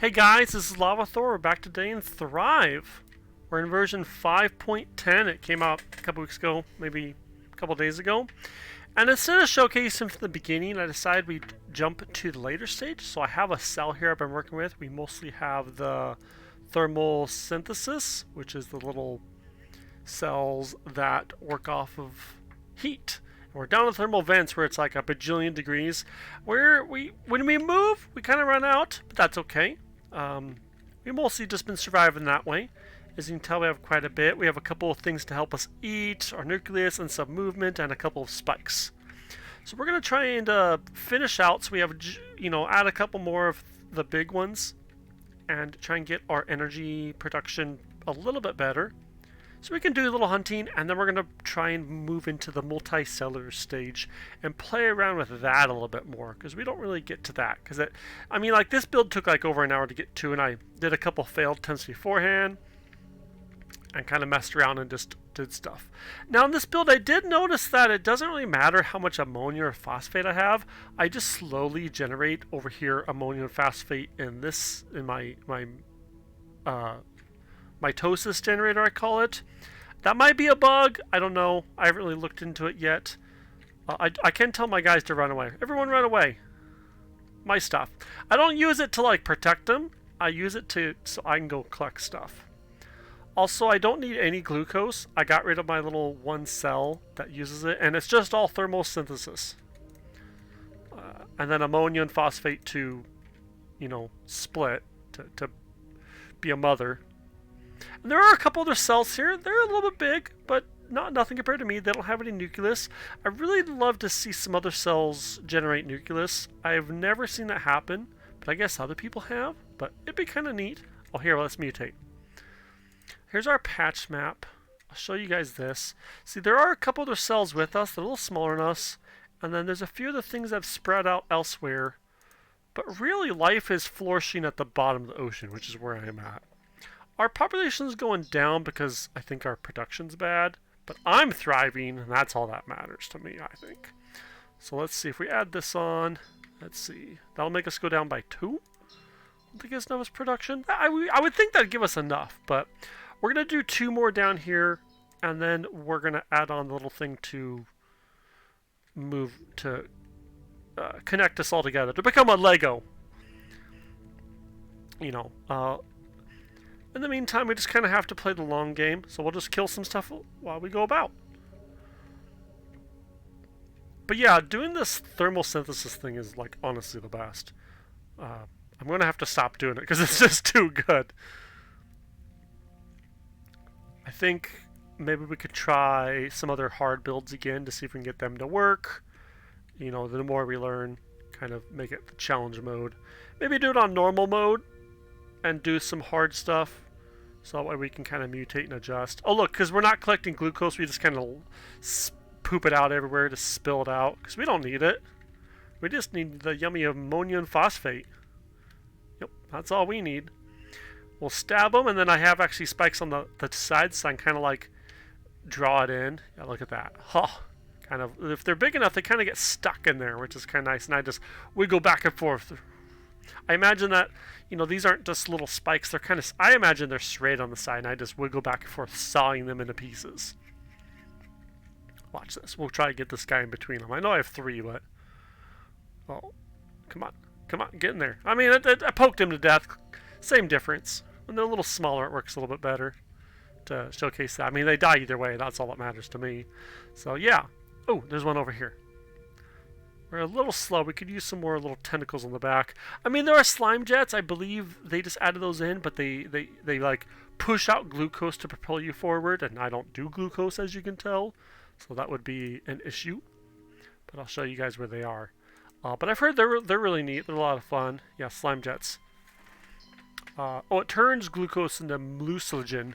Hey guys, this is Lavathor. We're back today in Thrive. We're in version 5.10. It came out a couple weeks ago, maybe a couple days ago. And instead of showcasing from the beginning, I decided we'd jump to the later stage. So I have a cell here I've been working with. We mostly have the thermal synthesis, which is the little cells that work off of heat. We're down to thermal vents where it's like a bajillion degrees. When we move, we kind of run out, but that's okay. We've mostly just been surviving that way. As you can tell, we have quite a bit. We have a couple of things to help us eat, our nucleus and some movement, and a couple of spikes. So we're going to try and finish out. So we have, add a couple more of the big ones and try and get our energy production a little bit better. So we can do a little hunting, and then we're going to try and move into the multicellular stage and play around with that a little bit more, because we don't really get to that. Because this build took like over an hour to get to, and I did a couple failed attempts beforehand and kind of messed around and just did stuff. Now in this build, I did notice that it doesn't really matter how much ammonia or phosphate I have. I just slowly generate over here ammonia and phosphate in my mitosis generator, I call it. That might be a bug. I don't know. I haven't really looked into it yet. I can tell my guys to run away. Everyone run away. My stuff. I don't use it to like protect them. I use it so I can go collect stuff. Also, I don't need any glucose. I got rid of my little one cell that uses it, and it's just all thermal synthesis. And then ammonia and phosphate to, split to be a mother. And there are a couple other cells here. They're a little bit big, but nothing compared to me. They don't have any nucleus. I really love to see some other cells generate nucleus. I've never seen that happen, but I guess other people have. But it'd be kind of neat. Oh, here, let's mutate. Here's our patch map. I'll show you guys this. See, there are a couple other cells with us. They're a little smaller than us. And then there's a few other things that have spread out elsewhere. But really, life is flourishing at the bottom of the ocean, which is where I am at. Our population is going down because I think our production's bad, but I'm thriving, and that's all that matters to me, I think. So let's see, if we add this on, let's see, that'll make us go down by 2? I don't think it's enough as production. I would think that'd give us enough, but we're going to do 2 more down here, and then we're going to add on the little thing to move to connect us all together, to become a Lego. In the meantime, we just kind of have to play the long game, so we'll just kill some stuff while we go about. But yeah, doing this thermal synthesis thing is, like, honestly the best. I'm going to have to stop doing it, because it's just too good. I think maybe we could try some other hard builds again to see if we can get them to work. The more we learn, kind of make it the challenge mode. Maybe do it on normal mode and do some hard stuff, so that way we can kind of mutate and adjust. Oh look, because we're not collecting glucose, we just kind of poop it out everywhere to spill it out, because we don't need it. We just need the yummy ammonia and phosphate. Yep, that's all we need. We'll stab them, and then I have actually spikes on the sides, so I can kind of like draw it in. Yeah, look at that. Huh. Kind of, if they're big enough, they kind of get stuck in there, which is kind of nice, and I just wiggle back and forth. I imagine that, these aren't just little spikes. They're kind of, I imagine they're straight on the side, and I just wiggle back and forth, sawing them into pieces. Watch this. We'll try to get this guy in between them. I know I have 3, but... Oh, come on. Come on, get in there. I mean, I poked him to death. Same difference. When they're a little smaller, it works a little bit better to showcase that. I mean, they die either way. That's all that matters to me. So, yeah. Oh, there's one over here. We're a little slow. We could use some more little tentacles on the back. I mean, there are slime jets. I believe they just added those in, but they like push out glucose to propel you forward, and I don't do glucose, as you can tell, so that would be an issue. But I'll show you guys where they are. But I've heard they're really neat. They're a lot of fun. Yeah, slime jets. It turns glucose into mucilage.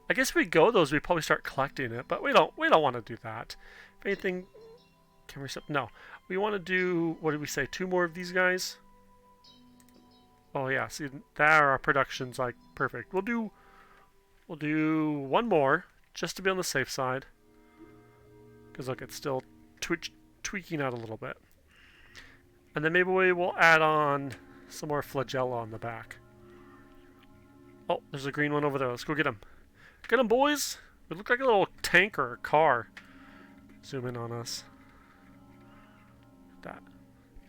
I guess if we go those, we probably start collecting it, but we don't want to do that. If anything, can we? No. We want to do, what did we say, 2 more of these guys? Oh yeah, see, there our production's like perfect. We'll do 1 more, just to be on the safe side. Because look, it's still tweaking out a little bit. And then maybe we will add on some more flagella on the back. Oh, there's a green one over there. Let's go get him. Get him, boys! We look like a little tank or a car. Zoom in on us. That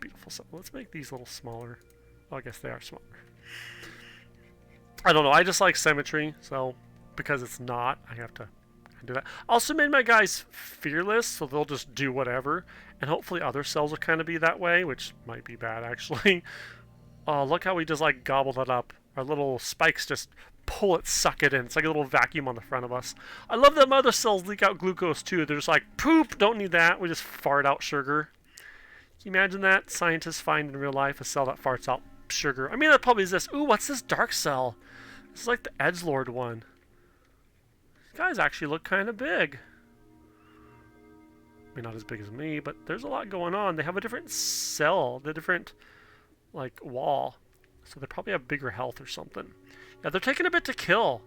beautiful stuff. Let's make these a little smaller. Well, I guess they are smaller. I don't know. I just like symmetry, so because it's not, I have to do that. I also made my guys fearless, so they'll just do whatever. And hopefully other cells will kind of be that way, which might be bad, actually. Oh, look how we just, like, gobble that up. Our little spikes just pull it, suck it in. It's like a little vacuum on the front of us. I love that my other cells leak out glucose, too. They're just like, poop, don't need that. We just fart out sugar. Can you imagine that? Scientists find in real life a cell that farts out sugar. I mean, that probably is this. Ooh, what's this dark cell? This is like the edgelord one. These guys actually look kind of big. I mean, not as big as me, but there's a lot going on. They have a different cell, the different, like, wall. So they probably have bigger health or something. Yeah, they're taking a bit to kill.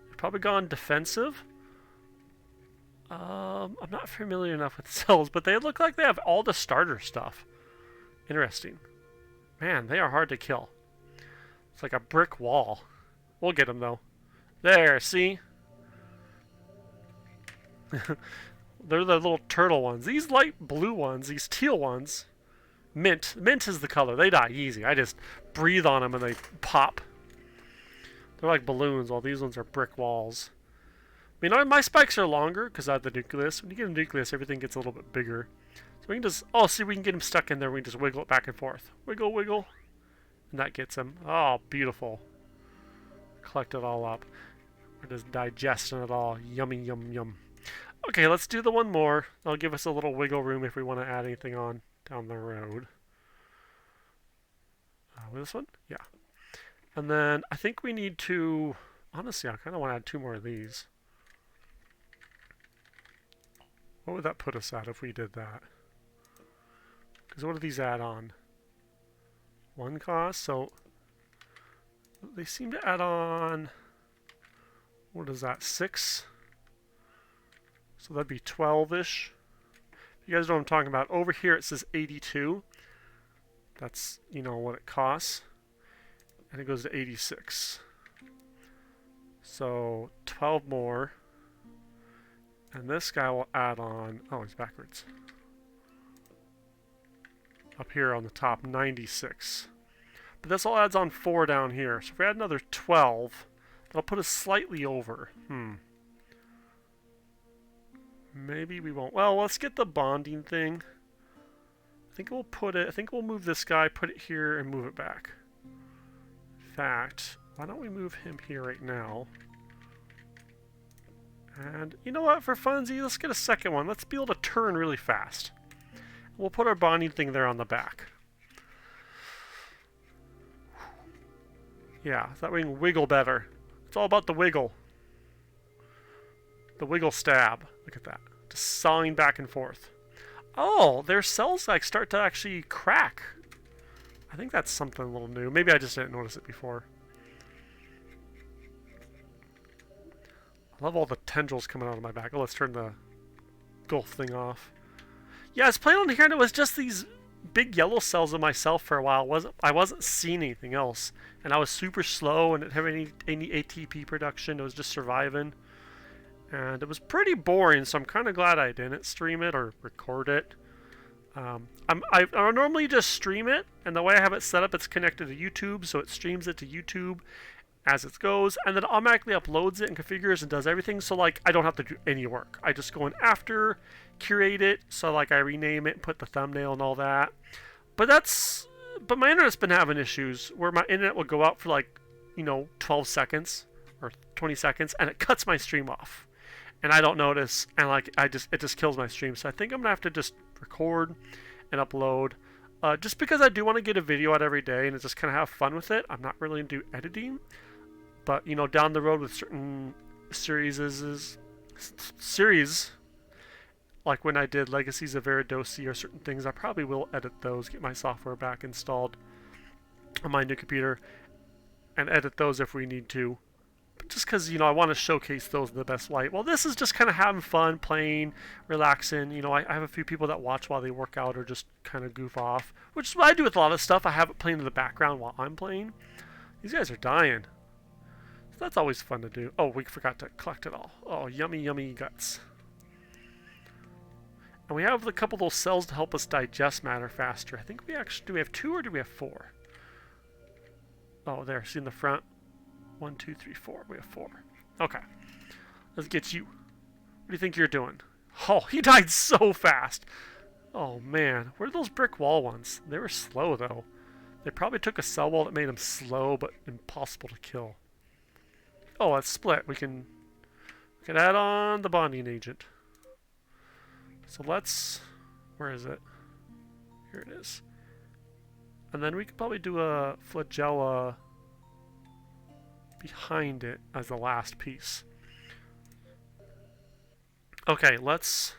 They've probably gone defensive. I'm not familiar enough with cells, but they look like they have all the starter stuff. Interesting. Man, they are hard to kill. It's like a brick wall. We'll get them, though. There, see? They're the little turtle ones. These light blue ones, these teal ones, mint. Mint is the color. They die easy. I just breathe on them and they pop. They're like balloons, while these ones are brick walls. I mean, my spikes are longer because I have the nucleus. When you get a nucleus, everything gets a little bit bigger. So we can just, oh, see, we can get him stuck in there. We can just wiggle it back and forth. Wiggle, wiggle. And that gets him. Oh, beautiful. Collect it all up. We're just digesting it all. Yummy, yum, yum. Okay, let's do the one more. That'll give us a little wiggle room if we want to add anything on down the road. With this one? Yeah. And then I think we need to... Honestly, I kind of want to add 2 more of these. What would that put us at if we did that? Because what do these add on? 1 cost, so... They seem to add on... What is that, 6? So that'd be 12-ish. You guys know what I'm talking about. Over here it says 82. That's, you know, what it costs. And it goes to 86. So 12 more. And this guy will add on... Oh, he's backwards. Up here on the top, 96. But this all adds on 4 down here. So if we add another 12, that'll put us slightly over. Maybe we won't. Well, let's get the bonding thing. I think we'll put it... I think we'll move this guy, put it here, and move it back. In fact, why don't we move him here right now? And you know what? For funsies, let's get a second one. Let's be able to turn really fast. We'll put our bonding thing there on the back. Yeah, so that way we can wiggle better. It's all about the wiggle. The wiggle stab. Look at that. Just sawing back and forth. Oh, their cells like start to actually crack. I think that's something a little new. Maybe I just didn't notice it before. I love all the tendrils coming out of my back. Oh, let's turn the gulf thing off. Yeah, I was playing on here and it was just these big yellow cells of myself for a while. I wasn't seeing anything else. And I was super slow and didn't have any ATP production. It was just surviving. And it was pretty boring, so I'm kind of glad I didn't stream it or record it. I normally just stream it, and the way I have it set up, it's connected to YouTube, so it streams it to YouTube as it goes, and then automatically uploads it and configures and does everything, so like I don't have to do any work. I just go in after, curate it, so like I rename it, put the thumbnail and all that. But my internet's been having issues where my internet will go out for like, 12 seconds or 20 seconds, and it cuts my stream off. And I don't notice, and like it just kills my stream. So I think I'm gonna have to just record and upload, just because I do want to get a video out every day and just kind of have fun with it. I'm not really into editing, but down the road with certain series, like when I did Legacies of Veridosi or certain things, I probably will edit those, get my software back installed on my new computer, and edit those if we need to. just because, you know, I want to showcase those in the best light. Well, this is just kind of having fun, playing, relaxing. You know, I have a few people that watch while they work out or just kind of goof off, which is what I do with a lot of stuff. I have it playing in the background while I'm playing. These guys are dying. So that's always fun to do. Oh, we forgot to collect it all. Oh, yummy, yummy guts. And we have a couple of those cells to help us digest matter faster. I think we actually... Do we have 2 or do we have 4? Oh, there. See in the front? 1, 2, 3, 4. We have 4. Okay. Let's get you. What do you think you're doing? Oh, he died so fast. Oh, man. Where are those brick wall ones? They were slow, though. They probably took a cell wall that made them slow, but impossible to kill. Oh, let's split. We can add on the bonding agent. So let's... Where is it? Here it is. And then we could probably do a flagella behind it as the last piece. Okay, let's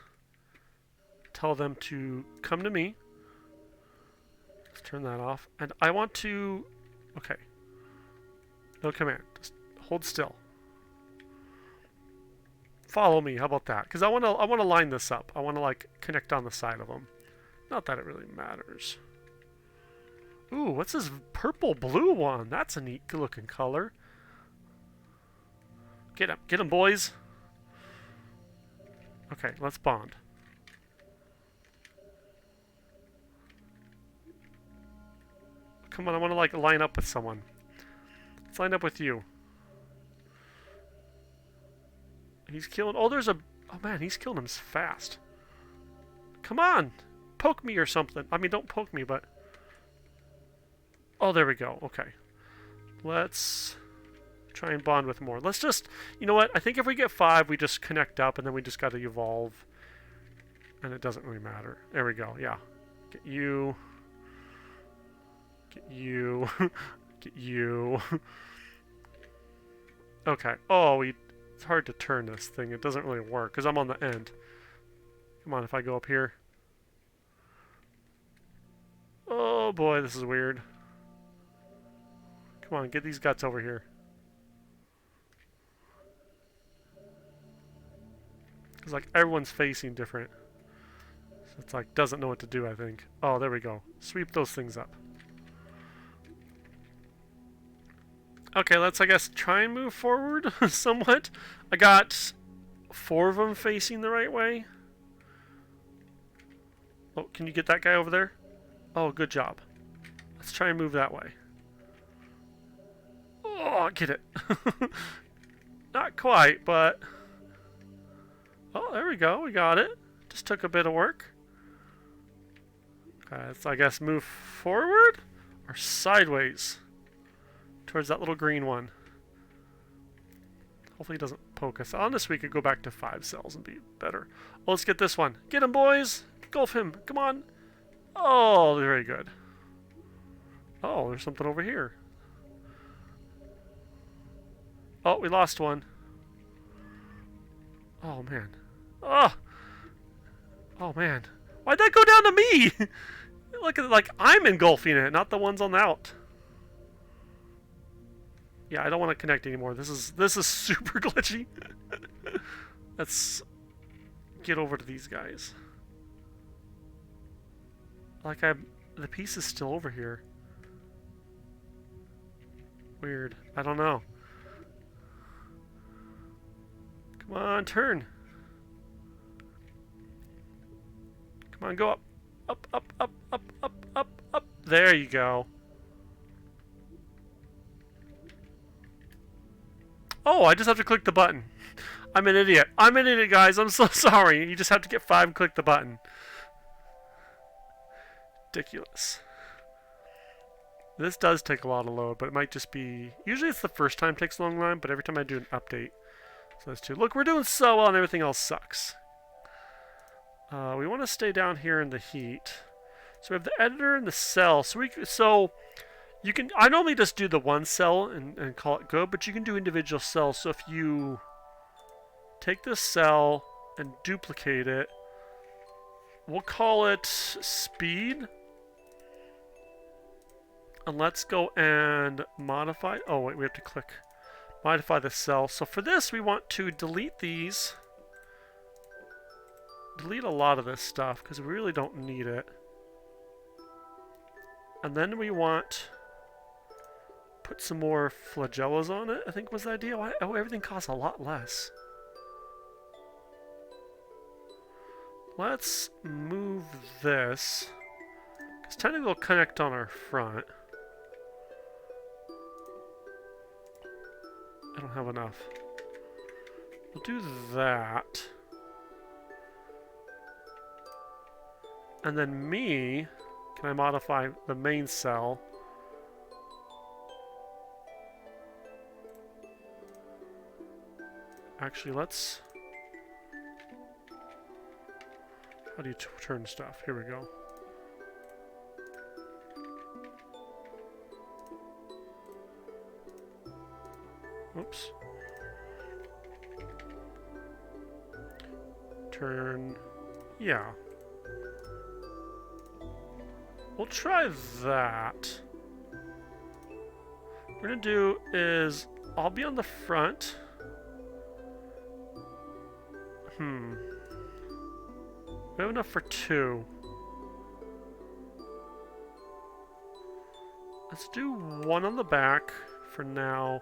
tell them to come to me. Let's turn that off. And I want to... Okay. No command. Just hold still. Follow me. How about that? Because I want to line this up. I want to like connect on the side of them. Not that it really matters. Ooh, what's this purple blue one? That's a neat looking color. Get him, boys. Okay, let's bond. Come on, I want to like line up with someone. Let's line up with you. He's killing... Oh, there's a... Oh, man, he's killing him fast. Come on! Poke me or something. I mean, don't poke me, but... Oh, there we go. Okay. Let's try and bond with more. Let's just... You know what? I think if we get 5, we just connect up, and then we just got to evolve. And it doesn't really matter. There we go. Yeah. Get you. Get you. Get you. Okay. Oh, it's hard to turn this thing. It doesn't really work because I'm on the end. Come on, if I go up here. Oh boy, this is weird. Come on, get these guts over here. Because like everyone's facing different. So it's like doesn't know what to do, I think. Oh, there we go. Sweep those things up. Okay, let's, I guess, try and move forward somewhat. I got 4 of them facing the right way. Oh, can you get that guy over there? Oh, good job. Let's try and move that way. Oh, get it. Not quite, but... Oh, there we go. We got it. Just took a bit of work. Okay, let's, I guess, move forward or sideways. Towards that little green one. Hopefully he doesn't poke us. On this we could go back to 5 cells and be better. Well, let's get this one. Get him, boys! Engulf him! Come on! Oh, very good. Oh, there's something over here. Oh, we lost one. Oh, man. Oh! Oh, man. Why'd that go down to me? Look at it, like I'm engulfing it, not the ones on the out. Yeah, I don't want to connect anymore. This is super glitchy. Let's get over to these guys. Like the piece is still over here. Weird. I don't know. Come on, turn. Come on, go up. Up, up, up, up, up, up, up. There you go. Oh, I just have to click the button. I'm an idiot. I'm an idiot, guys. I'm so sorry. You just have to get 5 and click the button. Ridiculous. This does take a lot of load, but it might just be... Usually it's the first time it takes a long time, but every time I do an update. So that's 2. Look, we're doing so well and everything else sucks. We want to stay down here in the heat. So we have the editor and the cell. So you can... I normally just do the 1 cell and call it good, but you can do individual cells. So if you take this cell and duplicate it, we'll call it speed. And let's go and modify... Oh, wait, we have to click Modify the cell. So for this, we want to delete these. Delete a lot of this stuff because we really don't need it. And then we want put some more flagellas on it, I think was the idea. Why? Oh, everything costs a lot less. Let's move this. Because technically it'll connect on our front. I don't have enough. We'll do that. And then me, can I modify the main cell? Actually, let's... How do you turn stuff? Here we go. Oops. Turn... Yeah. We'll try that. What we're gonna do is... I'll be on the front. We have enough for 2. Let's do 1 on the back for now.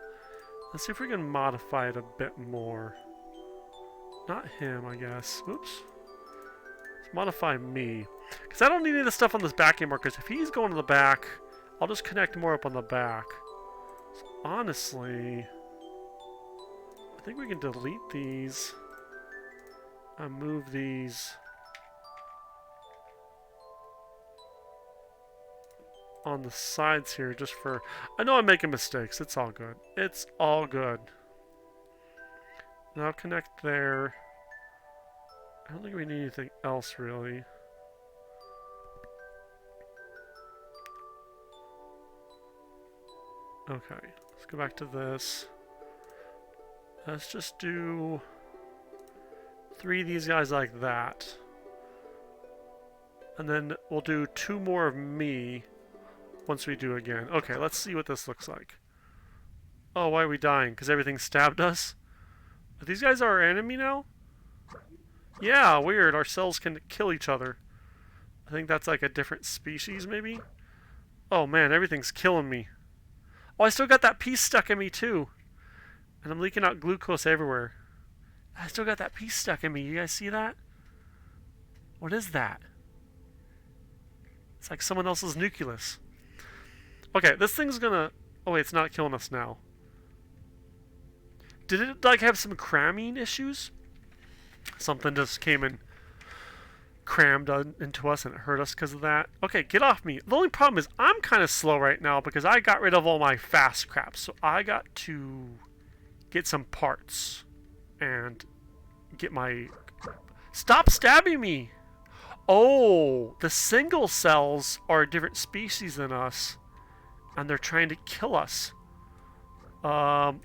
Let's see if we can modify it a bit more. Not him, I guess. Oops. Let's modify me. Because I don't need any of the stuff on this back anymore, because if he's going to the back, I'll just connect more up on the back. So honestly, I think we can delete these. And move these on the sides here just for... I know I'm making mistakes. It's all good. It's all good. Now connect there. I don't think we need anything else really. Okay. Let's go back to this. Let's just do 3 of these guys like that. And then we'll do 2 more of me once we do again. Okay, let's see what this looks like. Oh, why are we dying? Because everything stabbed us? Are these guys our enemy now? Yeah, weird. Our cells can kill each other. I think that's like a different species, maybe? Oh man, everything's killing me. Oh, I still got that piece stuck in me too. And I'm leaking out glucose everywhere. I still got that piece stuck in me. You guys see that? What is that? It's like someone else's nucleus. Okay, this thing's gonna... Oh wait, it's not killing us now. Did it like have some cramming issues? Something just came and crammed into us and it hurt us because of that. Okay, get off me. The only problem is I'm kind of slow right now because I got rid of all my fast crap. So I got to get some parts and get my... Stop stabbing me! Oh, the single cells are a different species than us and they're trying to kill us.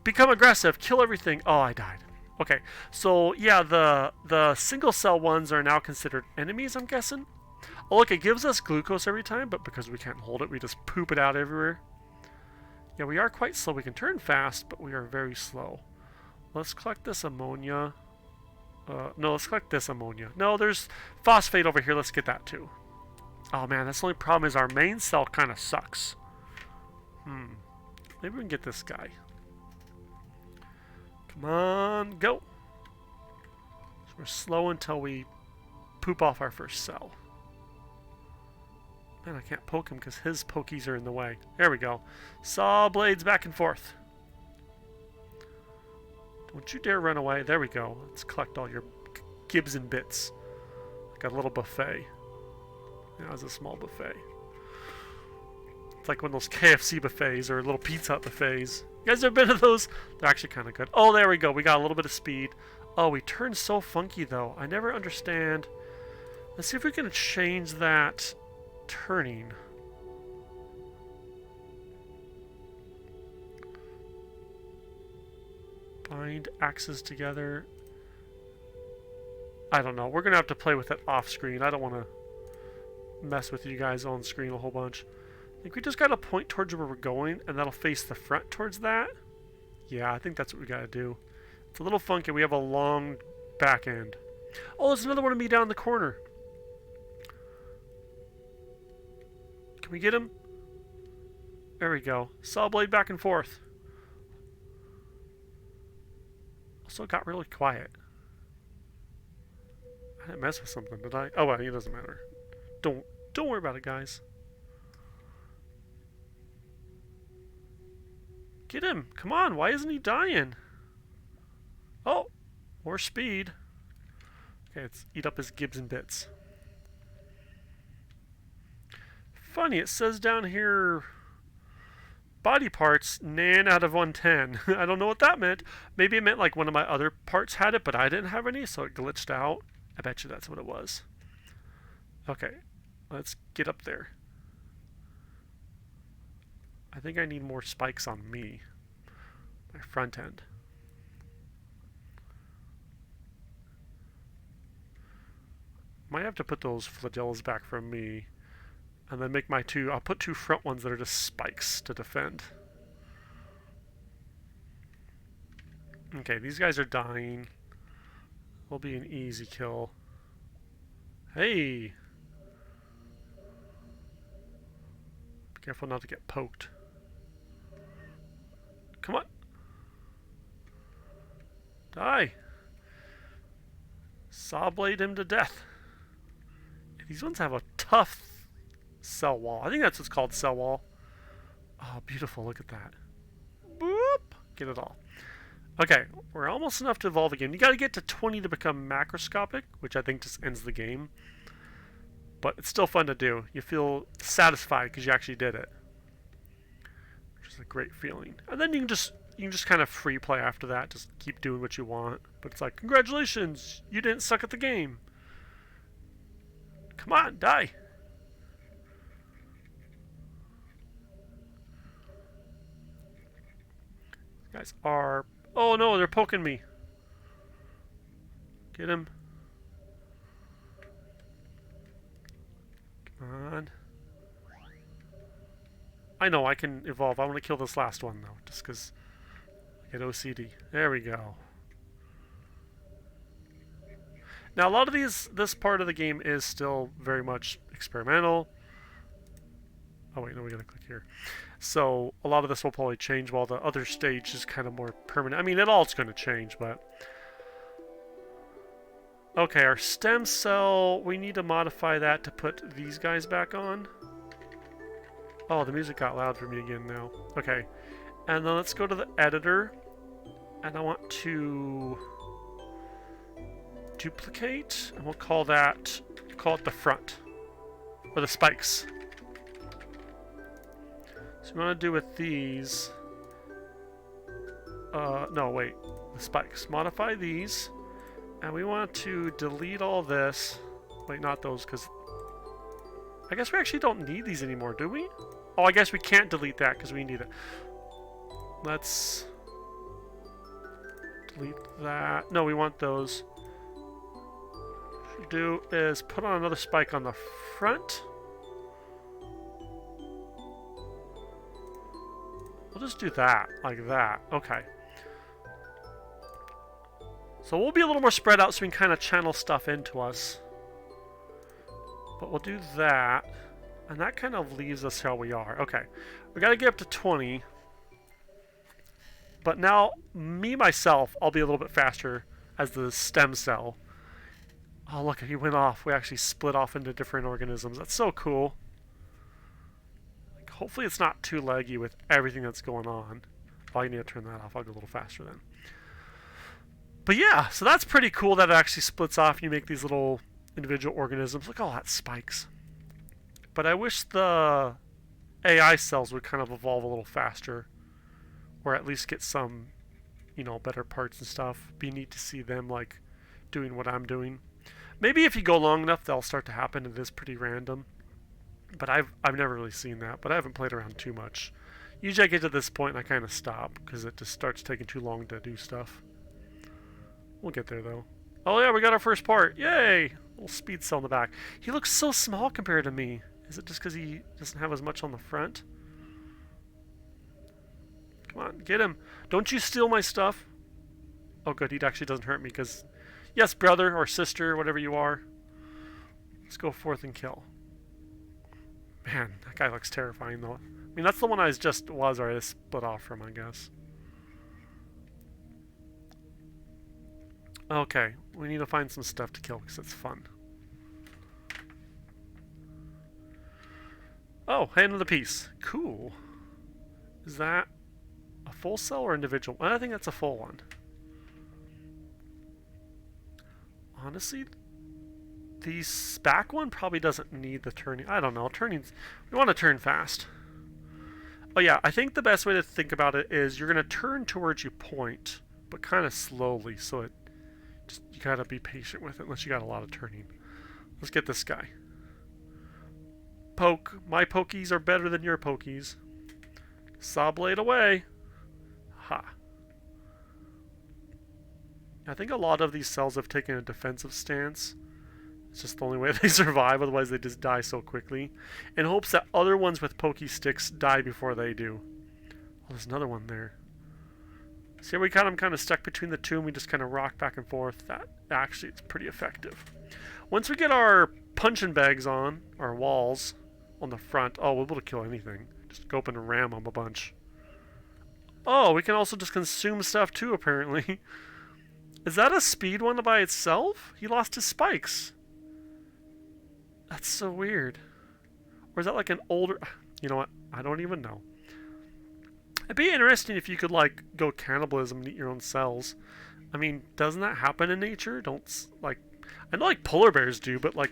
Become aggressive, kill everything. Oh, I died. Okay, so yeah, the single cell ones are now considered enemies, I'm guessing. Oh look, it gives us glucose every time, but because we can't hold it, we just poop it out everywhere. Yeah, we are quite slow. We can turn fast, but we are very slow. Let's collect this ammonia. No, let's collect this ammonia. No, there's phosphate over here. Let's get that too. Oh man, that's the only problem is our main cell kind of sucks. Maybe we can get this guy. Come on, go. So we're slow until we poop off our first cell. Man, I can't poke him because his pokies are in the way. There we go. Saw blades back and forth. Don't you dare run away. There we go. Let's collect all your gibs and bits. Like a little buffet. Yeah, it's a small buffet. It's like one of those KFC buffets or little Pizza Hut buffets. You guys have been to those? They're actually kind of good. Oh, there we go. We got a little bit of speed. Oh, we turned so funky, though. I never understand. Let's see if we can change that turning. Bind axes together. I don't know. We're going to have to play with it off screen. I don't want to mess with you guys on screen a whole bunch. I think we just got to point towards where we're going, and that'll face the front towards that. Yeah, I think that's what we gotta do. It's a little funky. We have a long back end. Oh, there's another one of me down in the corner. Can we get him? There we go. Saw blade back and forth. Also got really quiet. I didn't mess with something, did I? Oh well, it doesn't matter. Don't worry about it, guys. Get him! Come on! Why isn't he dying? Oh, more speed. Okay, let's eat up his Gibbs and bits. Funny, it says down here body parts, nan out of 110. I don't know what that meant. Maybe it meant like one of my other parts had it, but I didn't have any, so it glitched out. I bet you that's what it was. Okay, let's get up there. I think I need more spikes on me. My front end. Might have to put those flagellas back from me. And then make my two... I'll put two front ones that are just spikes to defend. Okay, these guys are dying. Will be an easy kill. Hey! Be careful not to get poked. Come on! Die! Saw blade him to death. These ones have a tough cell wall. I think that's what's called cell wall. Oh, beautiful. Look at that. Boop! Get it all. Okay, we're almost enough to evolve again. You got to get to 20 to become macroscopic, which I think just ends the game. But it's still fun to do. You feel satisfied because you actually did it, which is a great feeling. And then you can just kind of free play after that. Just keep doing what you want. But it's like, congratulations, you didn't suck at the game. Come on, die. These guys are... Oh no, they're poking me. Get him. Come on. I know, I can evolve. I want to kill this last one though, just because I get OCD. There we go. Now a lot of this part of the game is still very much experimental. Oh wait, no, we gotta click here. So a lot of this will probably change while the other stage is kind of more permanent. I mean, it all's going to change, but... Okay, our stem cell, we need to modify that to put these guys back on. Oh, the music got loud for me again now. Okay, and then let's go to the editor, and I want to duplicate, and we'll call it the front, or the spikes. So we want to do with these, no wait, the spikes. Modify these, and we want to delete all this. Wait, not those, because I guess we actually don't need these anymore, do we? Oh, I guess we can't delete that because we need it. Let's delete that. No, we want those. What we should do is put on another spike on the front. We'll just do that, like that. Okay. So we'll be a little more spread out so we can kind of channel stuff into us. But we'll do that. And that kind of leaves us how we are. Okay. We got to get up to 20. But now, myself, I'll be a little bit faster as the stem cell. Oh, look, he went off. We actually split off into different organisms. That's so cool. Hopefully it's not too laggy with everything that's going on. Oh, I need to turn that off. I'll go a little faster then. But yeah, so that's pretty cool that it actually splits off and you make these little individual organisms. Look at all that spikes. But I wish the AI cells would kind of evolve a little faster. Or at least get some, you know, better parts and stuff. Be neat to see them, like, doing what I'm doing. Maybe if you go long enough, they'll start to happen. It is pretty random. But I've never really seen that, but I haven't played around too much. Usually I get to this point and I kind of stop, because it just starts taking too long to do stuff. We'll get there, though. Oh yeah, we got our first part! Yay! Little speed cell in the back. He looks so small compared to me. Is it just because he doesn't have as much on the front? Come on, get him. Don't you steal my stuff. Oh, good. He actually doesn't hurt me because, yes, brother or sister, whatever you are. Let's go forth and kill. Man, that guy looks terrifying, though. I mean, that's the one I just was already split off from, I guess. Okay, we need to find some stuff to kill because it's fun. Oh, hand of the piece. Cool. Is that a full cell or individual? I think that's a full one. Honestly, the back one probably doesn't need the turning. I don't know. Turning's... We want to turn fast. Oh yeah, I think the best way to think about it is you're going to turn towards you point, but kind of slowly, so it... Just, you gotta be patient with it unless you got a lot of turning. Let's get this guy. Poke. My pokies are better than your pokies. Saw blade away. Ha. I think a lot of these cells have taken a defensive stance. It's just the only way they survive, otherwise they just die so quickly. In hopes that other ones with pokey sticks die before they do. Oh, there's another one there. See how we got him kind of stuck between the two and we just kind of rock back and forth? That actually it's pretty effective. Once we get our punching bags on, our walls on the front, oh, we'll be able to kill anything. Just go up and ram them a bunch. Oh, we can also just consume stuff too, apparently. Is that a speed one by itself? He lost his spikes. That's so weird. Or is that like an older... You know what? I don't even know. It'd be interesting if you could, like, go cannibalism and eat your own cells. I mean, doesn't that happen in nature? Don't, like... I know, like, polar bears do, but, like,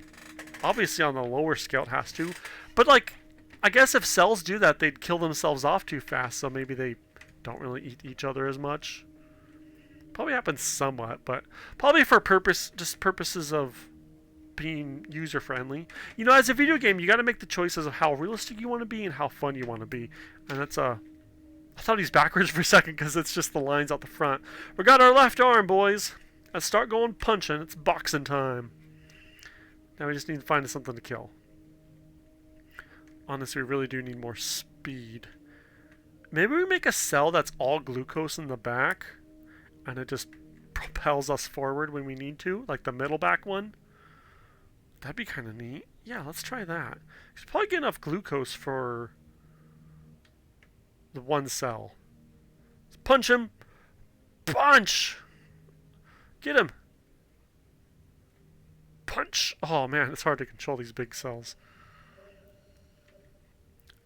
obviously on the lower scale it has to. But, like, I guess if cells do that, they'd kill themselves off too fast, so maybe they don't really eat each other as much. Probably happens somewhat, but probably for purposes of being user-friendly. You know, as a video game, you got to make the choices of how realistic you want to be and how fun you want to be. And that's a... I thought he's backwards for a second because it's just the lines out the front. We got our left arm, boys. Let's start going punching. It's boxing time. Now we just need to find something to kill. Honestly, we really do need more speed. Maybe we make a cell that's all glucose in the back, and it just propels us forward when we need to, like the middle back one. That'd be kind of neat. Yeah, let's try that. You should probably get enough glucose for... the one cell. Let's punch him. Punch! Get him. Punch. Oh man, it's hard to control these big cells.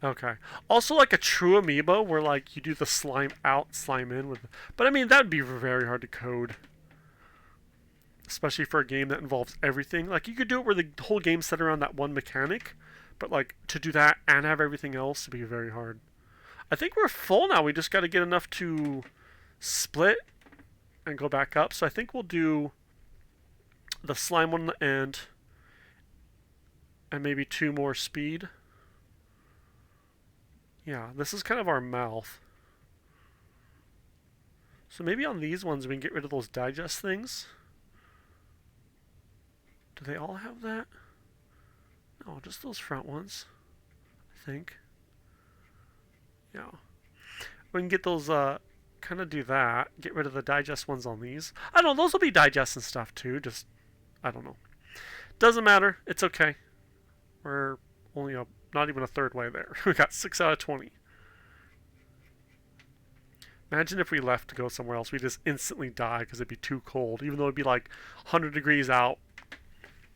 Okay. Also like a true amoeba where like you do the slime out, slime in with... But I mean, that'd be very hard to code. Especially for a game that involves everything. Like you could do it where the whole game's set around that one mechanic. But like to do that and have everything else would be very hard. I think we're full now. We just got to get enough to split and go back up. So I think we'll do the slime one on the end and maybe 2 more speed. Yeah, this is kind of our mouth. So maybe on these ones we can get rid of those digest things. Do they all have that? No, just those front ones, I think. Yeah. We can get those, kind of do that. Get rid of the digest ones on these. I don't know, those will be digest and stuff too. Just, I don't know. Doesn't matter. It's okay. We're only not even a third way there. We got 6 out of 20. Imagine if we left to go somewhere else. We just instantly die because it'd be too cold. Even though it'd be like 100 degrees out.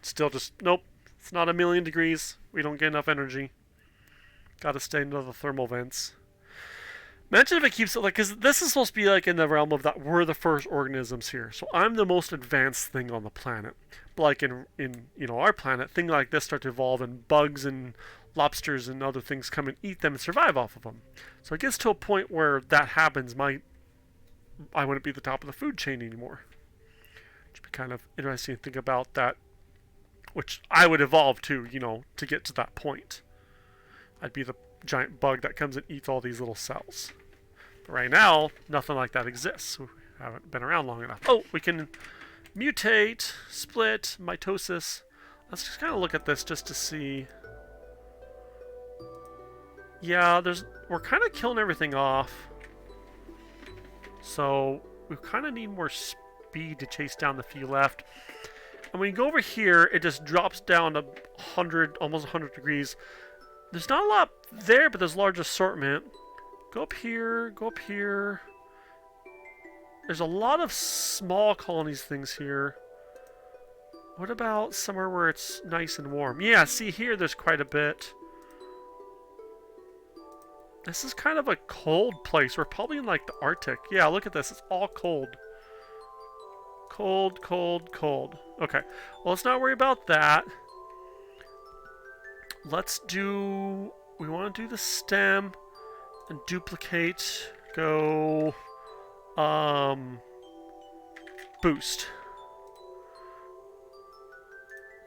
Still just, nope. It's not 1,000,000 degrees. We don't get enough energy. Gotta stay into the thermal vents. Imagine if it keeps it like, because this is supposed to be like in the realm of that we're the first organisms here. So I'm the most advanced thing on the planet. But like in you know, our planet, things like this start to evolve and bugs and lobsters and other things come and eat them and survive off of them. So it gets to a point where that happens, I wouldn't be at the top of the food chain anymore. Which would be kind of interesting to think about that, which I would evolve to, you know, to get to that point. I'd be the giant bug that comes and eats all these little cells. But right now, nothing like that exists. We haven't been around long enough. Oh, we can mutate, split, mitosis. Let's just kind of look at this just to see. Yeah, we're kind of killing everything off. So we kind of need more speed to chase down the few left. And when you go over here, it just drops down to 100, almost 100 degrees. There's not a lot there, but there's a large assortment. Go up here, go up here. There's a lot of small colonies things here. What about somewhere where it's nice and warm? Yeah, see here there's quite a bit. This is kind of a cold place. We're probably in like the Arctic. Yeah, look at this. It's all cold. Cold, cold, cold. Okay, well, let's not worry about that. Let's do... We want to do the stem and duplicate. Go... Boost.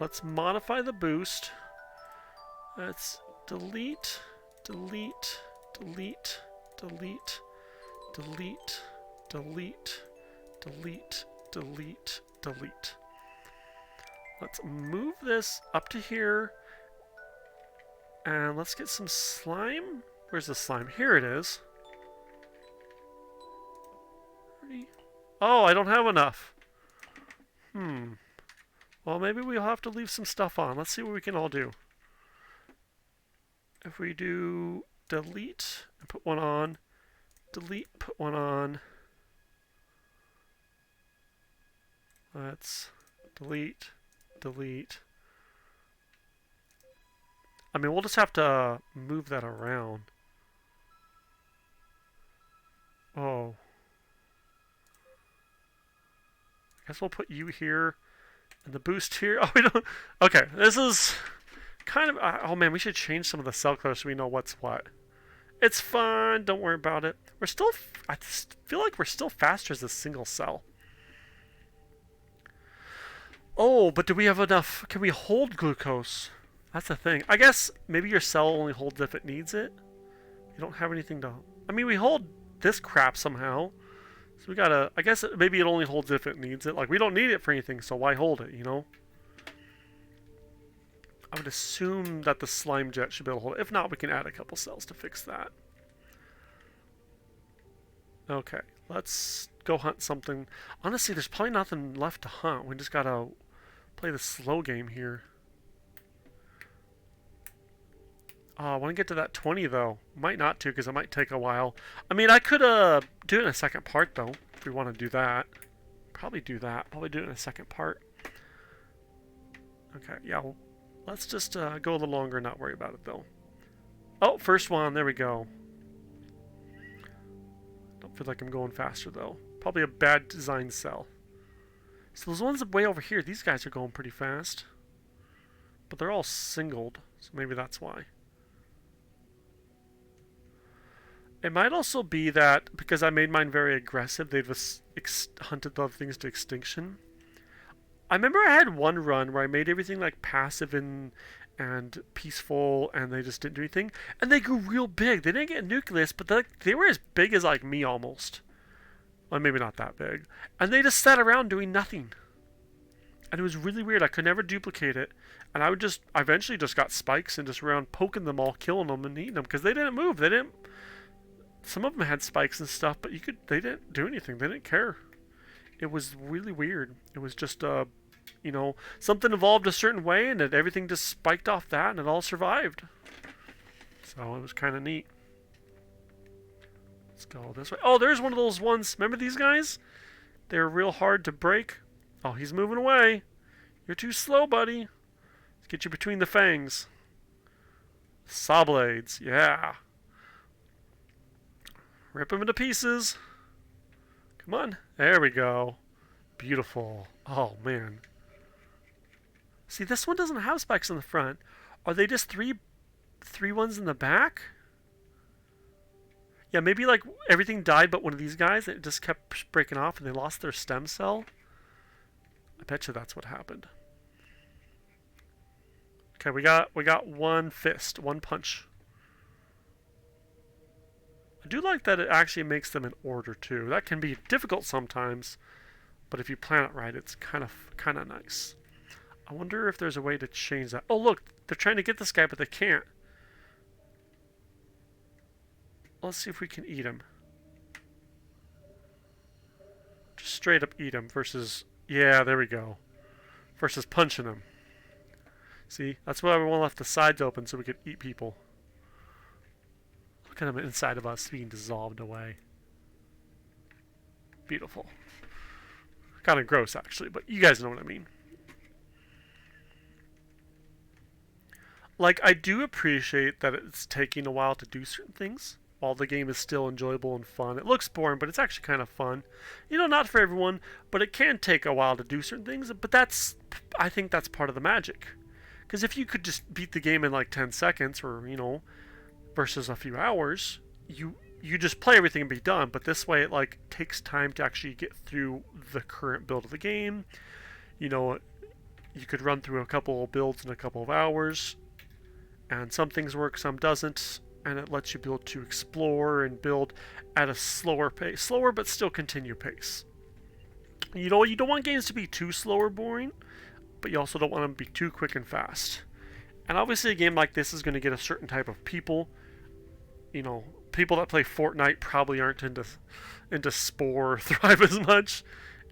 Let's modify the boost. Let's delete, delete, delete, delete, delete, delete, delete, delete, delete. Let's move this up to here. And let's get some slime. Where's the slime? Here it is. Oh, I don't have enough. Well, maybe we'll have to leave some stuff on. Let's see what we can all do. If we do delete and put one on, delete, put one on. Let's delete, delete. I mean, we'll just have to move that around. Oh. I guess we'll put you here and the boost here. Oh, we don't. Okay, this is kind of. Oh man, we should change some of the cell colors so we know what's what. It's fine. Don't worry about it. We're still. I feel like we're still faster as a single cell. Oh, but do we have enough? Can we hold glucose? That's the thing. I guess maybe your cell only holds if it needs it. You don't have anything to... I mean, we hold this crap somehow. So we gotta... I guess maybe it only holds if it needs it. Like, we don't need it for anything, so why hold it, you know? I would assume that the slime jet should be able to hold it. If not, we can add a couple cells to fix that. Okay, let's go hunt something. Honestly, there's probably nothing left to hunt. We just gotta play the slow game here. I want to get to that 20, though. Might not to, because it might take a while. I mean, I could do it in a second part, though, if we want to do that. Probably do that. Probably do it in a second part. Okay, yeah, well, let's just go a little longer and not worry about it, though. Oh, first one. There we go. Don't feel like I'm going faster, though. Probably a bad design cell. So those ones way over here, these guys are going pretty fast. But they're all singled, so maybe that's why. It might also be that because I made mine very aggressive, they've hunted the things to extinction. I remember I had one run where I made everything like passive and peaceful, and they just didn't do anything. And they grew real big. They didn't get a nucleus, but they were as big as like me almost. Well, maybe not that big. And they just sat around doing nothing. And it was really weird. I could never duplicate it. And I eventually just got spikes and just around poking them all, killing them and eating them because they didn't move. Some of them had spikes and stuff, but they didn't do anything. They didn't care. It was really weird. It was just, you know, something evolved a certain way, and everything just spiked off that, and it all survived. So it was kind of neat. Let's go this way. Oh, there's one of those ones. Remember these guys? They're real hard to break. Oh, he's moving away. You're too slow, buddy. Let's get you between the fangs. Saw blades. Yeah. Rip him into pieces. Come on. There we go. Beautiful. Oh, man. See, this one doesn't have spikes in the front. Are they just three ones in the back? Yeah, maybe like everything died but one of these guys. It just kept breaking off and they lost their stem cell. I bet you that's what happened. Okay, we got one fist, one punch. I do like that it actually makes them in order too. That can be difficult sometimes, but if you plan it right, it's kind of nice. I wonder if there's a way to change that. Oh look, they're trying to get this guy, but they can't. Let's see if we can eat him. straight up eat him versus, yeah, there we go, versus punching him. See, that's why we want to left the sides open so we could eat people. Look at him inside of us being dissolved away. Beautiful. Kind of gross, actually, but you guys know what I mean. Like, I do appreciate that it's taking a while to do certain things, while the game is still enjoyable and fun. It looks boring, but it's actually kind of fun. You know, not for everyone, but it can take a while to do certain things, but I think that's part of the magic. Because if you could just beat the game in like 10 seconds, or, you know, versus a few hours, you just play everything and be done. But this way, it like takes time to actually get through the current build of the game. You know, you could run through a couple of builds in a couple of hours, and some things work, some doesn't, and it lets you be able to explore and build at a slower pace. Slower, but still continue pace. You know, you don't want games to be too slow or boring, but you also don't want them to be too quick and fast. And obviously a game like this is going to get a certain type of people. You know, people that play Fortnite probably aren't into Spore or Thrive as much,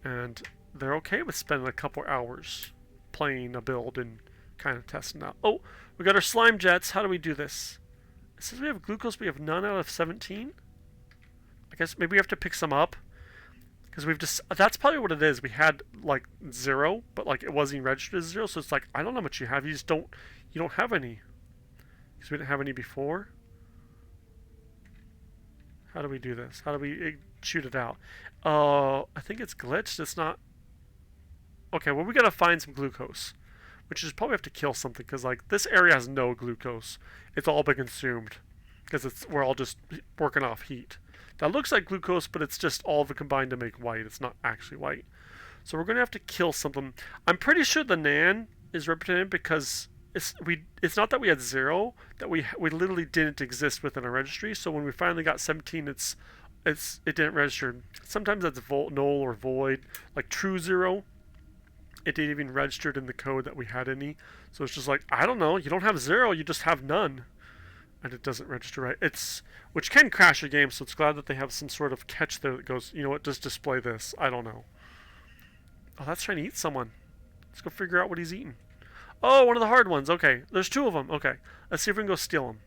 and they're okay with spending a couple hours playing a build and kind of testing out. Oh, we got our slime jets. How do we do this? It says we have glucose, we have none out of 17. I guess maybe we have to pick some up, because we've just, that's probably what it is. We had like 0, but like it wasn't registered as 0, so it's like, I don't know how much you have. You don't have any, because we didn't have any before. How do we do this? How do we shoot it out? I think it's glitched. It's not. Okay, well, we gotta find some glucose, which is probably have to kill something, because like this area has no glucose. It's all been consumed, because we're all just working off heat. That looks like glucose, but it's just all of it combined to make white. It's not actually white. So we're gonna have to kill something. I'm pretty sure the Nan is represented because it's not that we had 0, that we literally didn't exist within our registry. So when we finally got 17, it didn't register. Sometimes that's null or void, like true 0. It didn't even register in the code that we had any. So it's just like, I don't know, you don't have 0, you just have none. And it doesn't register right. Which can crash a game, so it's glad that they have some sort of catch there that goes, you know what, just display this. I don't know. Oh, that's trying to eat someone. Let's go figure out what he's eating. Oh, one of the hard ones. Okay, there's 2 of them. Okay, let's see if we can go steal him.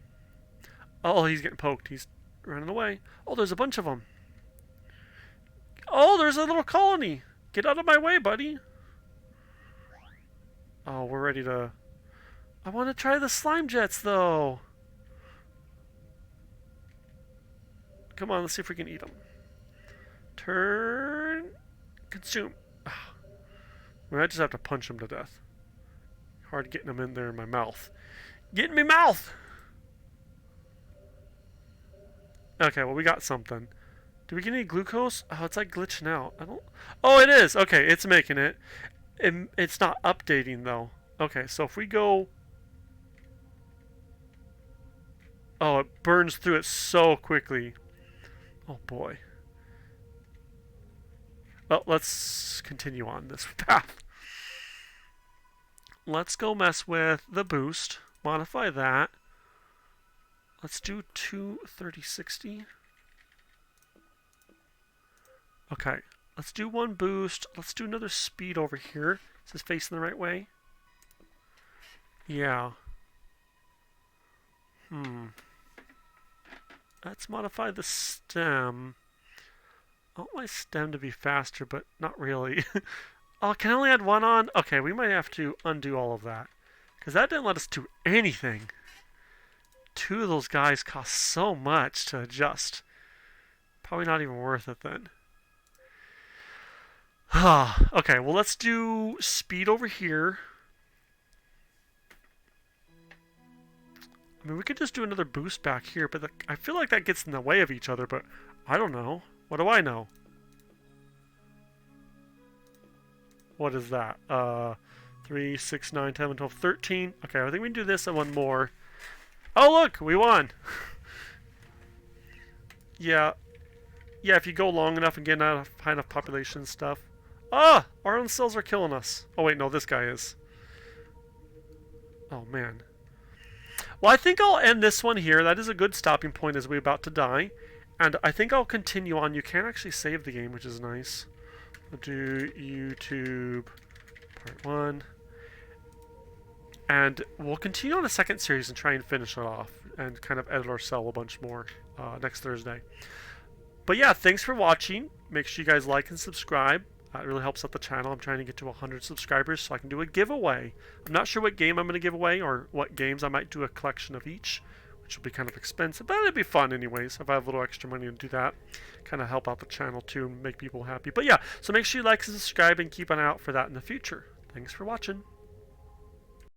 Oh, he's getting poked. He's running away. Oh, there's a bunch of them. Oh, there's a little colony. Get out of my way, buddy. Oh, we're ready to... I want to try the slime jets, though. Come on, let's see if we can eat them. Turn. Consume. I might just have to punch them to death. Hard getting them in there in my mouth. Get in my mouth! Okay, well, we got something. Do we get any glucose? Oh, it's like glitching out. I don't... Oh, it is! Okay, it's making it. It's not updating, though. Okay, so if we go... Oh, it burns through it so quickly. Oh, boy. Well, let's continue on this path. Let's go mess with the boost. Modify that. Let's do 230-60. Okay. Let's do 1 boost. Let's do another speed over here. Is this facing the right way? Yeah. Let's modify the stem. I want my stem to be faster, but not really. Oh, can I only add 1 on? Okay, we might have to undo all of that, because that didn't let us do anything. 2 of those guys cost so much to adjust. Probably not even worth it then. Okay, well, let's do speed over here. I mean, we could just do another boost back here, but I feel like that gets in the way of each other, but I don't know. What do I know? What is that? 3, 6, 9, 10, 12, 13. Okay, I think we can do this and 1 more. Oh, look! We won! Yeah. Yeah, if you go long enough and get enough, high enough population stuff. Ah! Our own cells are killing us. Oh, wait, no, this guy is. Oh, man. Well, I think I'll end this one here. That is a good stopping point as we're about to die. And I think I'll continue on. You can actually save the game, which is nice. We'll do YouTube part 1. And we'll continue on the second series and try and finish it off and kind of edit our cell a bunch more next Thursday. But yeah, thanks for watching. Make sure you guys like and subscribe. It really helps out the channel. I'm trying to get to 100 subscribers so I can do a giveaway. I'm not sure what game I'm going to give away or what games. I might do a collection of each, which will be kind of expensive, but it'd be fun anyways if I have a little extra money to do that. Kind of help out the channel too and make people happy. But yeah, so make sure you like and subscribe and keep an eye out for that in the future. Thanks for watching.